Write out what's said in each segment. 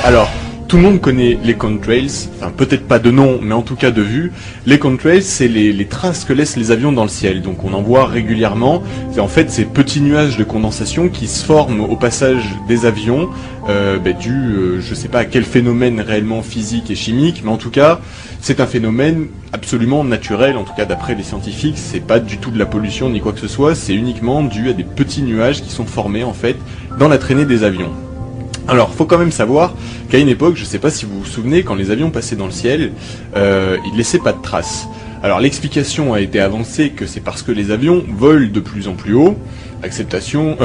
Alors, tout le monde connaît les contrails, enfin peut-être pas de nom, mais en tout cas de vue. Les contrails, c'est les traces que laissent les avions dans le ciel. Donc on en voit régulièrement. C'est en fait ces petits nuages de condensation qui se forment au passage des avions, je sais pas à quel phénomène réellement physique et chimique, mais en tout cas, c'est un phénomène absolument naturel, en tout cas d'après les scientifiques. C'est pas du tout de la pollution ni quoi que ce soit, c'est uniquement dû à des petits nuages qui sont formés en fait dans la traînée des avions. Alors, faut quand même savoir qu'à une époque, je sais pas si vous vous souvenez, quand les avions passaient dans le ciel, ils laissaient pas de traces. Alors, l'explication a été avancée que c'est parce que les avions volent de plus en plus haut, explication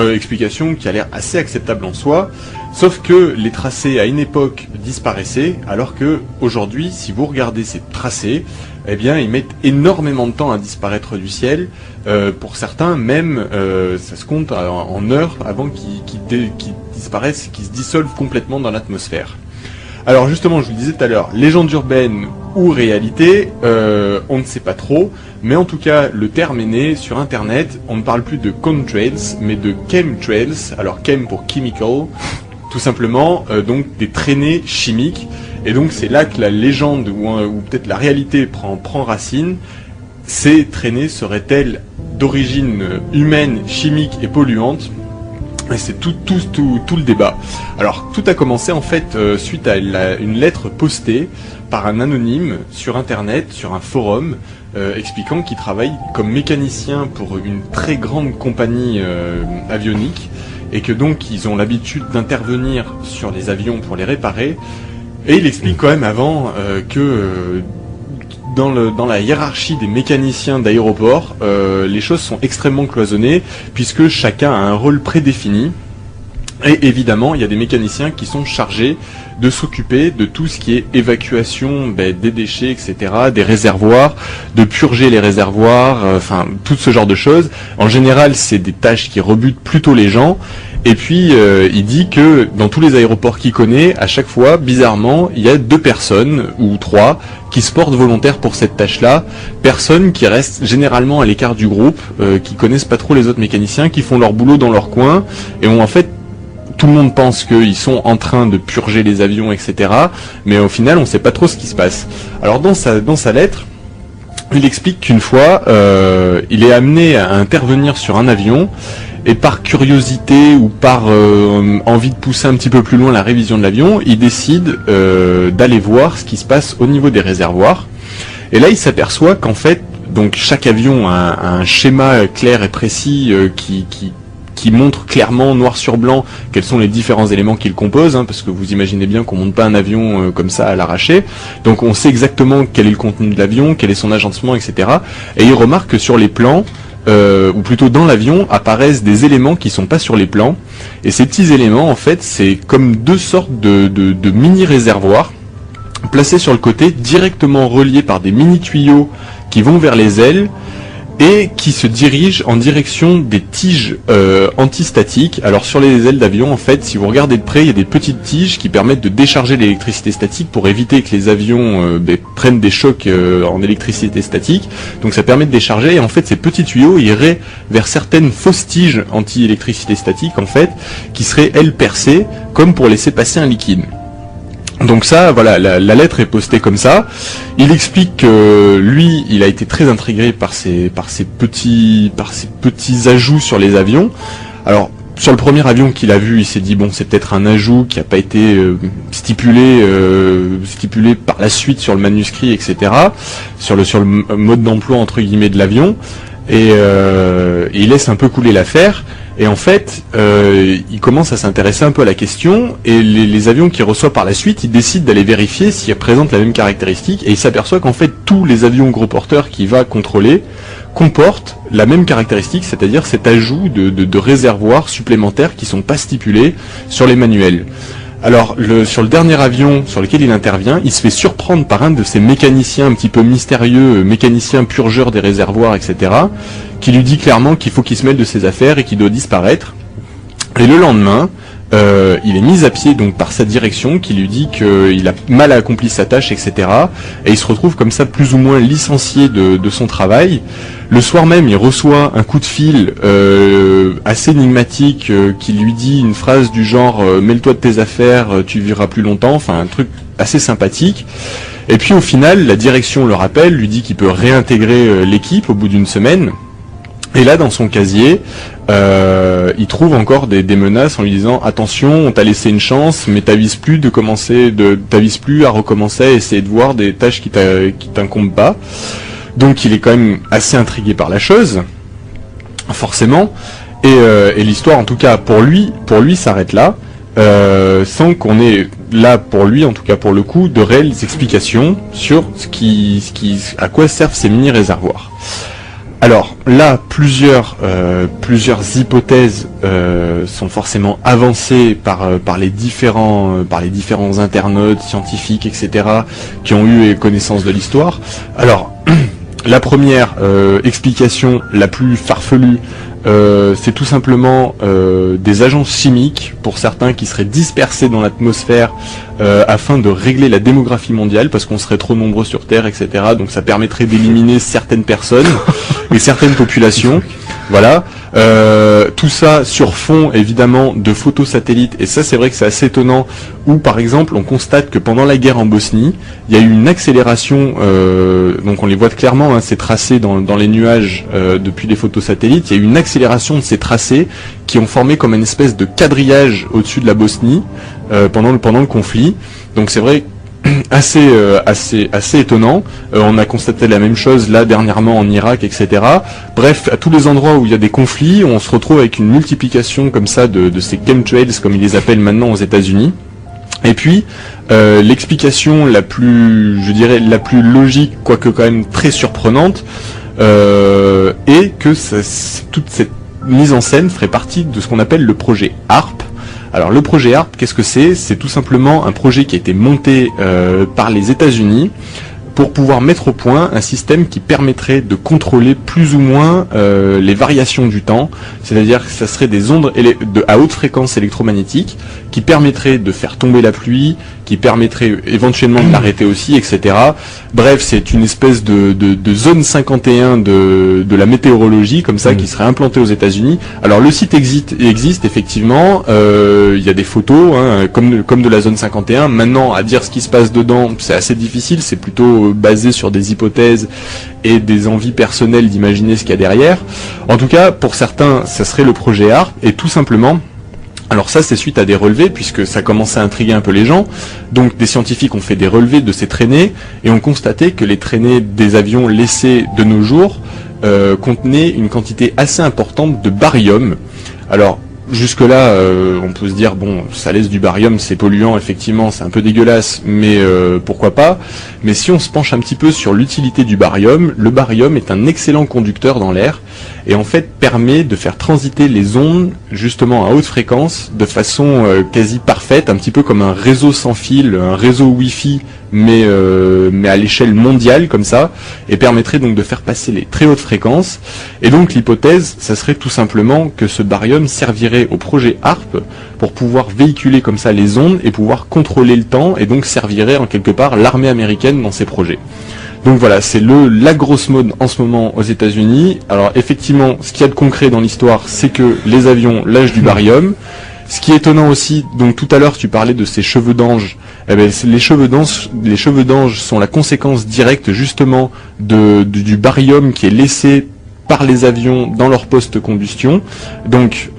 qui a l'air assez acceptable en soi, sauf que les tracés à une époque disparaissaient, alors que aujourd'hui, si vous regardez ces tracés, eh bien, ils mettent énormément de temps à disparaître du ciel. Pour certains, même, ça se compte en heures avant qu'ils disparaissent, qu'ils se dissolvent complètement dans l'atmosphère. Alors justement, je vous le disais tout à l'heure, légende urbaine ou réalité, on ne sait pas trop, mais en tout cas, le terme est né sur Internet. On ne parle plus de contrails, mais de chemtrails. Alors chem pour chemical, tout simplement, donc des traînées chimiques. Et donc c'est là que la légende ou peut-être la réalité prend racine. Ces traînées seraient-elles d'origine humaine, chimique et polluante? Et c'est tout le débat. Alors tout a commencé en fait suite à une lettre postée par un anonyme sur Internet, sur un forum, expliquant qu'il travaille comme mécanicien pour une très grande compagnie avionique et que donc ils ont l'habitude d'intervenir sur les avions pour les réparer. Et il explique quand même avant que dans la hiérarchie des mécaniciens d'aéroport, les choses sont extrêmement cloisonnées puisque chacun a un rôle prédéfini. Et évidemment, il y a des mécaniciens qui sont chargés de s'occuper de tout ce qui est évacuation des déchets, etc., des réservoirs, de purger les réservoirs, tout ce genre de choses. En général, c'est des tâches qui rebutent plutôt les gens. Et puis, il dit que dans tous les aéroports qu'il connaît, à chaque fois, bizarrement, il y a 2 personnes, ou 3, qui se portent volontaires pour cette tâche-là. Personnes qui restent généralement à l'écart du groupe, qui connaissent pas trop les autres mécaniciens, qui font leur boulot dans leur coin, et où en fait, tout le monde pense qu'ils sont en train de purger les avions, etc. Mais au final, on ne sait pas trop ce qui se passe. Alors dans sa lettre, il explique qu'une fois, il est amené à intervenir sur un avion, et par curiosité ou par envie de pousser un petit peu plus loin la révision de l'avion, il décide d'aller voir ce qui se passe au niveau des réservoirs. Et là, il s'aperçoit qu'en fait, donc chaque avion a un schéma clair et précis qui montre clairement, noir sur blanc, quels sont les différents éléments qui le composent, parce que vous imaginez bien qu'on monte pas un avion comme ça à l'arraché. Donc on sait exactement quel est le contenu de l'avion, quel est son agencement, etc. Et il remarque que sur les plans, ou plutôt dans l'avion, apparaissent des éléments qui sont pas sur les plans. Et ces petits éléments, en fait, c'est comme 2 sortes de mini-réservoirs placés sur le côté, directement reliés par des mini-tuyaux qui vont vers les ailes, et qui se dirige en direction des tiges antistatiques. Alors sur les ailes d'avion, en fait, si vous regardez de près, il y a des petites tiges qui permettent de décharger l'électricité statique pour éviter que les avions prennent des chocs en électricité statique. Donc ça permet de décharger, et en fait ces petits tuyaux iraient vers certaines fausses tiges anti-électricité statique, en fait, qui seraient elles percées, comme pour laisser passer un liquide. Donc ça, voilà, la lettre est postée comme ça. Il explique que lui, il a été très intrigué par ces petits ajouts sur les avions. Alors, sur le premier avion qu'il a vu, il s'est dit bon, c'est peut-être un ajout qui n'a pas été stipulé par la suite sur le manuscrit, etc. Sur le mode d'emploi entre guillemets de l'avion. Et il laisse un peu couler l'affaire. Et en fait, il commence à s'intéresser un peu à la question, et les avions qu'il reçoit par la suite, il décide d'aller vérifier s'ils présentent la même caractéristique, et il s'aperçoit qu'en fait, tous les avions gros porteurs qu'il va contrôler comportent la même caractéristique, c'est-à-dire cet ajout de réservoirs supplémentaires qui sont pas stipulés sur les manuels. Alors, sur le dernier avion sur lequel il intervient, il se fait surprendre par un de ces mécaniciens un petit peu mystérieux, mécanicien purgeur des réservoirs, etc., qui lui dit clairement qu'il faut qu'il se mêle de ses affaires et qu'il doit disparaître. Et le lendemain, il est mis à pied donc par sa direction, qui lui dit qu'il a mal accompli sa tâche, etc. Et il se retrouve comme ça plus ou moins licencié de son travail. Le soir même, il reçoit un coup de fil assez énigmatique qui lui dit une phrase du genre mêle-toi de tes affaires, tu vivras plus longtemps, enfin un truc assez sympathique. Et puis au final, la direction le rappelle, lui dit qu'il peut réintégrer l'équipe au bout d'une semaine. Et là, dans son casier, il trouve encore des menaces en lui disant attention, on t'a laissé une chance, mais t'avises plus à recommencer à essayer de voir des tâches qui t'incombent pas. Donc il est quand même assez intrigué par la chose, forcément. Et l'histoire, en tout cas pour lui s'arrête là, sans qu'on ait là pour lui, en tout cas pour le coup, de réelles explications sur à quoi servent ces mini réservoirs. Alors là, plusieurs hypothèses sont forcément avancées par les différents internautes, scientifiques, etc., qui ont eu connaissance de l'histoire. Alors, la première explication, la plus farfelue, c'est tout simplement des agents chimiques, pour certains, qui seraient dispersés dans l'atmosphère afin de régler la démographie mondiale, parce qu'on serait trop nombreux sur Terre, etc. Donc ça permettrait d'éliminer certaines personnes et certaines populations. Voilà. Tout ça sur fond, évidemment, de photos satellites. Et ça, c'est vrai que c'est assez étonnant, où, par exemple, on constate que pendant la guerre en Bosnie, il y a eu une accélération, donc on les voit clairement, hein, ces tracés dans les nuages depuis les photos satellites, il y a eu une accélération de ces tracés qui ont formé comme une espèce de quadrillage au-dessus de la Bosnie pendant le conflit. Donc c'est vrai assez étonnant. On a constaté la même chose là dernièrement en Irak, etc. Bref, à tous les endroits où il y a des conflits, on se retrouve avec une multiplication comme ça de ces chemtrails, comme ils les appellent maintenant aux États-Unis. Et puis l'explication la plus logique, quoique quand même très surprenante, est que toute cette mise en scène ferait partie de ce qu'on appelle le projet HARP. Alors le projet HARP, qu'est-ce que c'est ? C'est tout simplement un projet qui a été monté par les États-Unis pour pouvoir mettre au point un système qui permettrait de contrôler plus ou moins les variations du temps, c'est-à-dire que ça serait des ondes à haute fréquence électromagnétique qui permettraient de faire tomber la pluie, qui permettrait éventuellement de l'arrêter aussi, etc. Bref, c'est une espèce de zone 51 de la météorologie, comme ça, qui serait implantée aux États-Unis. Alors le site existe effectivement, il y a des photos, hein, comme de la zone 51. Maintenant, à dire ce qui se passe dedans, c'est assez difficile, c'est plutôt basé sur des hypothèses et des envies personnelles d'imaginer ce qu'il y a derrière. En tout cas, pour certains, ça serait le projet HARP, et tout simplement, alors ça c'est suite à des relevés, puisque ça commençait à intriguer un peu les gens. Donc des scientifiques ont fait des relevés de ces traînées et ont constaté que les traînées des avions laissés de nos jours contenaient une quantité assez importante de barium. Alors jusque-là, on peut se dire, bon, ça laisse du barium, c'est polluant, effectivement, c'est un peu dégueulasse, mais pourquoi pas. Mais si on se penche un petit peu sur l'utilité du barium, le barium est un excellent conducteur dans l'air, et en fait permet de faire transiter les ondes, justement à haute fréquence, de façon quasi parfaite, un petit peu comme un réseau sans fil, un réseau Wi-Fi, mais à l'échelle mondiale, comme ça, et permettrait donc de faire passer les très hautes fréquences. Et donc l'hypothèse, ça serait tout simplement que ce barium servirait au projet HARP pour pouvoir véhiculer comme ça les ondes et pouvoir contrôler le temps, et donc servirait en quelque part l'armée américaine dans ses projets. Donc voilà, c'est la grosse mode en ce moment aux États-Unis. Alors effectivement, ce qu'il y a de concret dans l'histoire, c'est que les avions lâchent du barium. Ce qui est étonnant aussi, donc tout à l'heure tu parlais de ces cheveux d'ange, eh ben, les cheveux d'ange sont la conséquence directe justement du barium qui est laissé par les avions dans leur post-combustion. Donc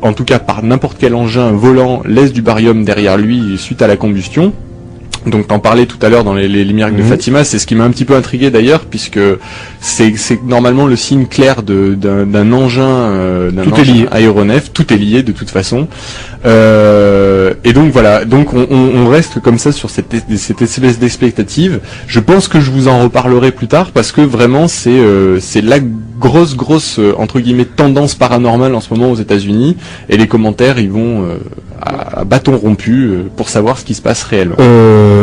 en tout cas par n'importe quel engin volant laisse du barium derrière lui suite à la combustion. Donc t'en parlais tout à l'heure dans les Miracles de Fatima, c'est ce qui m'a un petit peu intrigué d'ailleurs, puisque c'est normalement le signe clair d'un engin, aéronef, tout est lié de toute façon. Et donc voilà, donc on reste comme ça sur cette espèce d'expectative. Je pense que je vous en reparlerai plus tard, parce que vraiment c'est la grosse entre guillemets tendance paranormale en ce moment aux États-Unis, et les commentaires ils vont à bâton rompu pour savoir ce qui se passe réellement.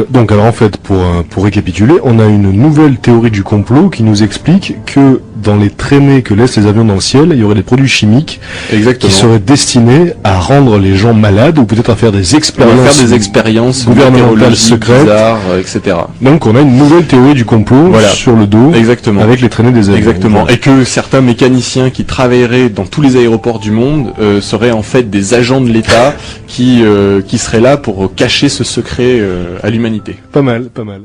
Donc alors en fait, pour récapituler, on a une nouvelle théorie du complot qui nous explique que dans les traînées que laissent les avions dans le ciel, il y aurait des produits chimiques Exactement. qui seraient destinés à rendre les gens malades ou peut-être à faire des expériences gouvernementales secrètes, bizarres, etc. Donc on a une nouvelle théorie du complot sur le dos. Exactement. Avec les traînées des avions. Exactement. Et que certains mécaniciens qui travailleraient dans tous les aéroports du monde seraient en fait des agents de l'État qui seraient là pour cacher ce secret à l'humanité. Pas mal, pas mal.